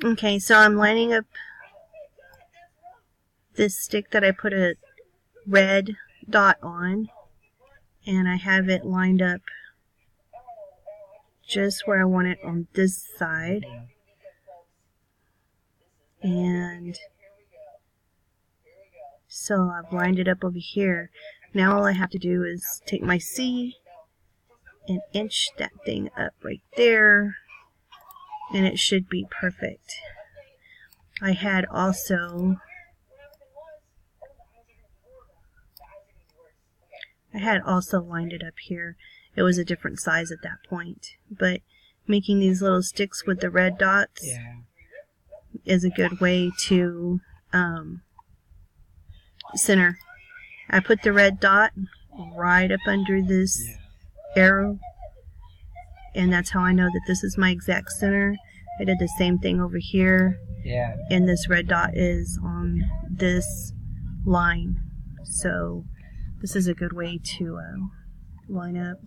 Okay, so I'm lining up this stick that I put a red dot on, and I have it lined up just where I want it on this side. And so I've lined it up over here. Now all I have to do is take my C and inch that thing up right there, and it should be perfect. I had also lined it up here. It was a different size at that point, but making these little sticks with the red dots is a good way to center. I put the red dot right up under this arrow, and that's how I know that this is my exact center. I did the same thing over here, and this red dot is on this line. So this is a good way to line up.